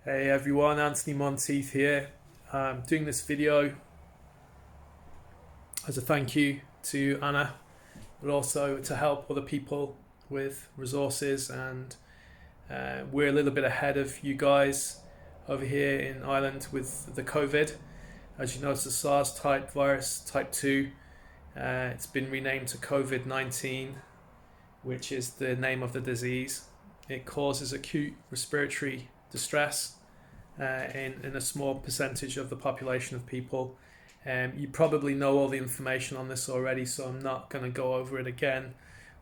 Hey everyone, Anthony Monteith here. I'm doing this video as a thank you to Anna, but also to help other people with resources, and we're a little bit ahead of you guys over here in Ireland with the COVID. As you know, it's the SARS type virus, type 2. It's been renamed to COVID-19, which is the name of the disease. It causes acute respiratory distress in a small percentage of the population of people. You probably know all the information on this already, so I'm not going to go over it again.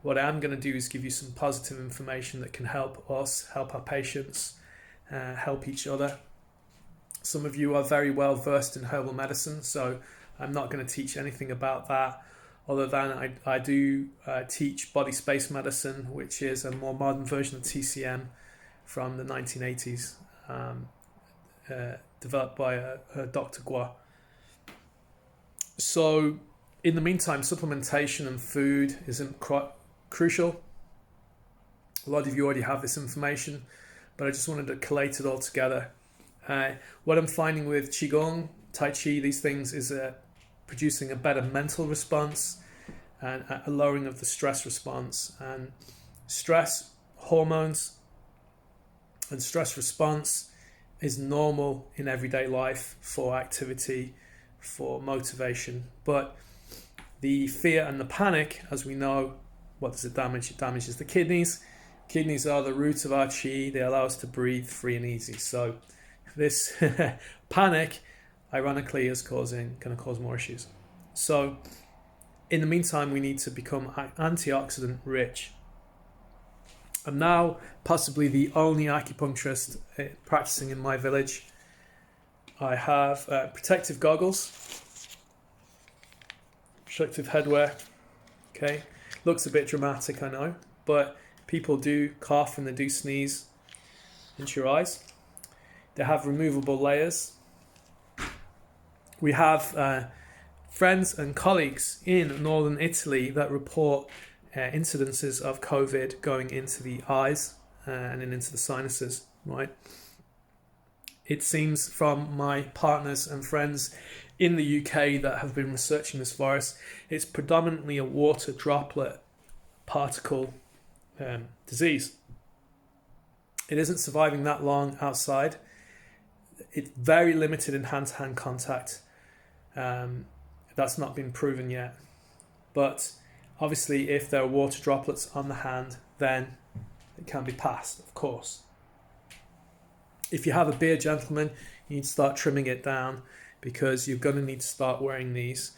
What I'm going to do is give you some positive information that can help us, help our patients, help each other. Some of you are very well versed in herbal medicine, so I'm not going to teach anything about that, other than I do teach body space medicine, which is a more modern version of TCM from the 1980s. Developed by Dr. Gua. So in the meantime, supplementation and food isn't crucial. A lot of you already have this information, but I just wanted to collate it all together. What I'm finding with Qigong, Tai Chi, these things is producing a better mental response and a lowering of the stress response. And stress hormones and stress response is normal in everyday life for activity, for motivation. But the fear and the panic, as we know, what does it damage? It damages the kidneys. Kidneys are the root of our chi. They allow us to breathe free and easy. So this panic, ironically, is going to cause more issues. So in the meantime, we need to become antioxidant rich. I'm now possibly the only acupuncturist practicing in my village. I have protective goggles, protective headwear. Okay, looks a bit dramatic, I know, but people do cough and they do sneeze into your eyes. They have removable layers. We have friends and colleagues in northern Italy that report incidences of COVID going into the eyes and then into the sinuses, right? It seems from my partners and friends in the UK that have been researching this virus, it's predominantly a water droplet particle disease. It isn't surviving that long outside. It's very limited in hand-to-hand contact. That's not been proven yet. But obviously, if there are water droplets on the hand, then it can be passed, of course. If you have a beard, gentlemen, you need to start trimming it down, because you're going to need to start wearing these.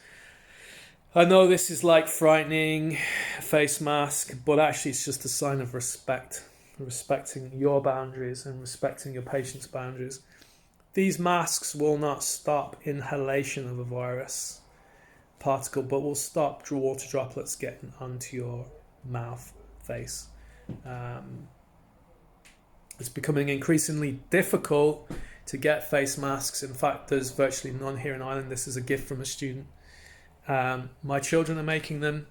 I know this is like frightening, face mask, but actually it's just a sign of respect, respecting your boundaries and respecting your patient's boundaries. These masks will not stop inhalation of a virus particle, but will stop water droplets getting onto your mouth, face. It's becoming increasingly difficult to get face masks. In fact, there's virtually none here in Ireland. This is a gift from a student. My children are making them.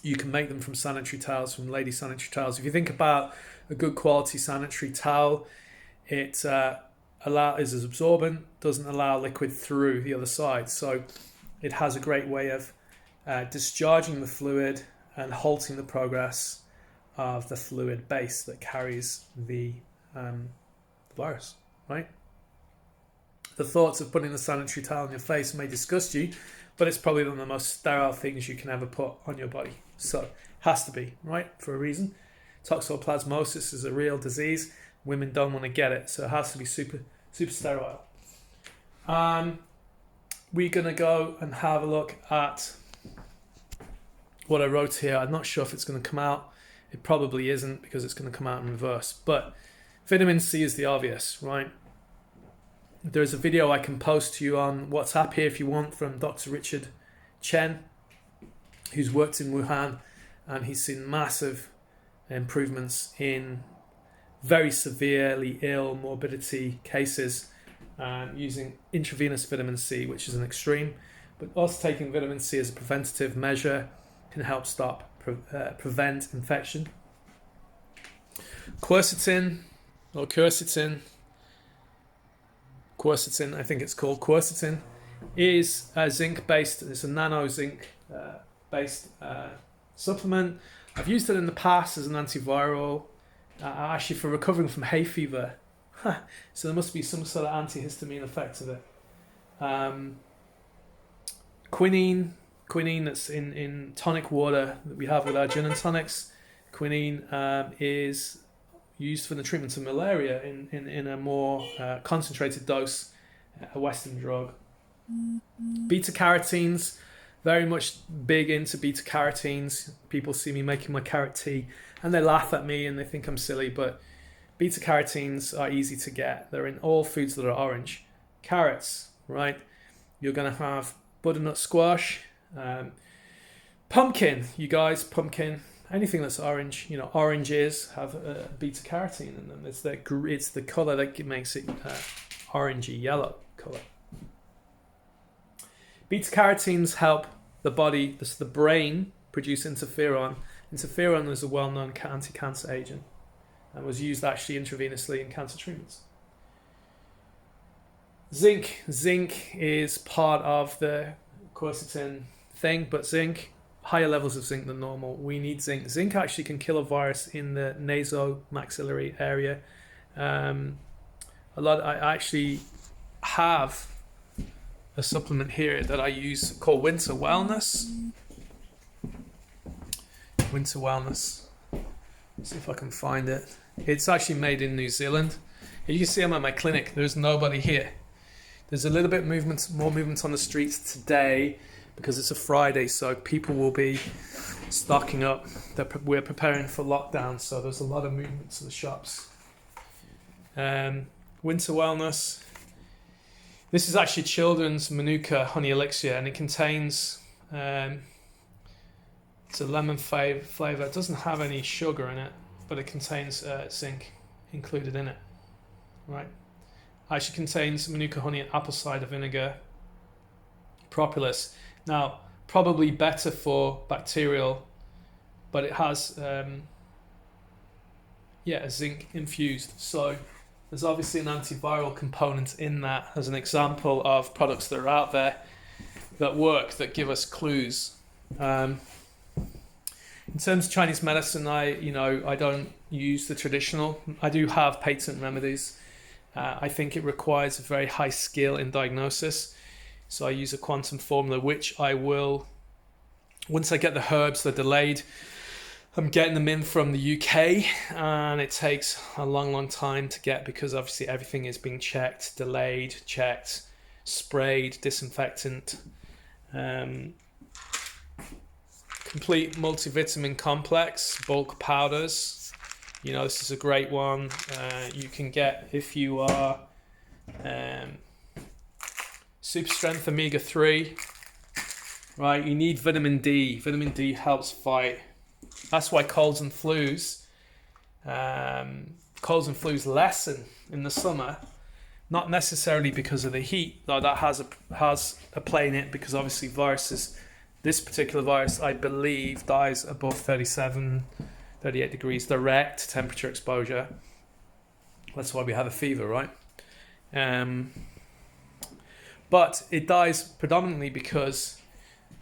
You can make them from sanitary towels, from lady sanitary towels. If you think about a good quality sanitary towel, it is absorbent, doesn't allow liquid through the other side. So it has a great way of discharging the fluid and halting the progress of the fluid base that carries the virus, right? The thoughts of putting the sanitary towel on your face may disgust you, but it's probably one of the most sterile things you can ever put on your body. So it has to be, right, for a reason. Toxoplasmosis is a real disease. Women don't want to get it, so it has to be super sterile. We're going to go and have a look at what I wrote here. I'm not sure if it's going to come out. It probably isn't, because it's going to come out in reverse. But vitamin C is the obvious, right? There's a video I can post to you on WhatsApp here if you want, from Dr. Richard Chen, who's worked in Wuhan, and he's seen massive improvements in very severely ill morbidity cases using intravenous vitamin C, which is an extreme. But also taking vitamin C as a preventative measure can help prevent infection. Quercetin, or quercetin, I think it's called quercetin, is a zinc-based. It's a nano zinc-based supplement. I've used it in the past as an antiviral, actually for recovering from hay fever. So there must be some sort of antihistamine effect of it. Quinine that's in tonic water that we have with our gin and tonics. Quinine is used for the treatment of malaria in a more concentrated dose, a Western drug. Beta carotenes, very much big into beta carotenes. People see me making my carrot tea and they laugh at me and they think I'm silly, but beta carotenes are easy to get. They're in all foods that are orange. Carrots, right? You're going to have butternut squash, pumpkin, you guys, pumpkin, anything that's orange. You know, oranges have beta carotene in them. It's the color that makes it orangey yellow color. Beta carotenes help the body, the brain, produce interferon. Interferon is a well-known anti-cancer agent and was used actually intravenously in cancer treatments. Zinc is part of the quercetin thing, but zinc, higher levels of zinc than normal. We need zinc. Zinc actually can kill a virus in the nasomaxillary area. I actually have a supplement here that I use called Winter Wellness. Winter Wellness. Let's see if I can find it. It's actually made in New Zealand. You can see I'm at my clinic. There's nobody here. There's a little bit more movement on the streets today because it's a Friday, so people will be stocking up. We're preparing for lockdown, so there's a lot of movement to the shops. Winter Wellness. This is actually children's Manuka honey elixir, and it contains it's a lemon flavor. It doesn't have any sugar in it, but it contains zinc included in it. Right. Actually contains Manuka honey and apple cider vinegar, propolis. Now, probably better for bacterial, but it has a zinc infused. So there's obviously an antiviral component in that as an example of products that are out there that work, that give us clues. In terms of Chinese medicine, I don't use the traditional. I do have patent remedies. I think it requires a very high skill in diagnosis. So I use a quantum formula, which I will, once I get the herbs, they're delayed. I'm getting them in from the UK, and it takes a long time to get because obviously everything is being checked, delayed, checked, sprayed, disinfectant. Complete multivitamin complex, bulk powders. You know, this is a great one. You can get if you are super strength omega-3, right? You need vitamin D. Vitamin D helps fight. That's why colds and flus lessen in the summer. Not necessarily because of the heat, though that has a play in it, because obviously viruses, this particular virus, I believe, dies above 38 degrees direct temperature exposure. That's why we have a fever, right? But it dies predominantly because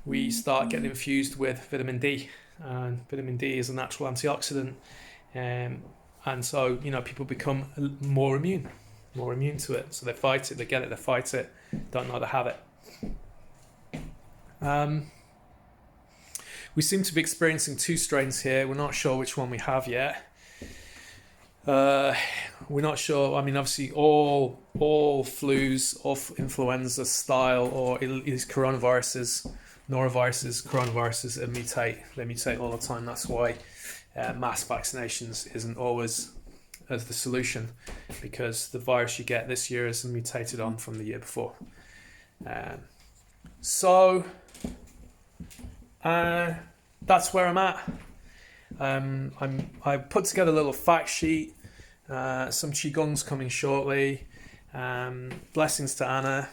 we start getting infused with vitamin D, and vitamin D is a natural antioxidant, and so people become more immune to it. So they fight it, they get it, they fight it, don't know how to have it. We seem to be experiencing two strains here. We're not sure which one we have yet. We're not sure. I mean, obviously, all flus, all influenza style, or these coronaviruses, noroviruses, coronaviruses mutate. They mutate all the time. That's why mass vaccinations isn't always as the solution, because the virus you get this year is mutated on from the year before. That's where I'm at. I put together a little fact sheet. Some Qigong's coming shortly. Blessings to Anna.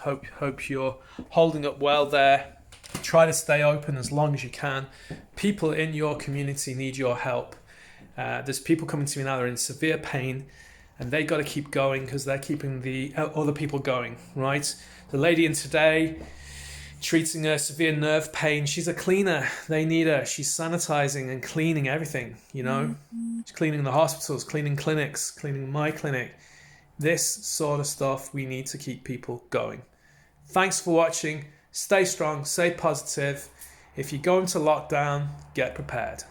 Hope you're holding up well there. Try to stay open as long as you can. People in your community need your help. There's people coming to me now that are in severe pain, and they got to keep going because they're keeping the other people going, right? The lady in today treating a severe nerve pain, she's a cleaner. They need her. She's sanitizing and cleaning everything, you know? She's cleaning the hospitals, cleaning clinics, cleaning my clinic. This sort of stuff, we need to keep people going. Thanks for watching. Stay strong, stay positive. If you go into lockdown, get prepared.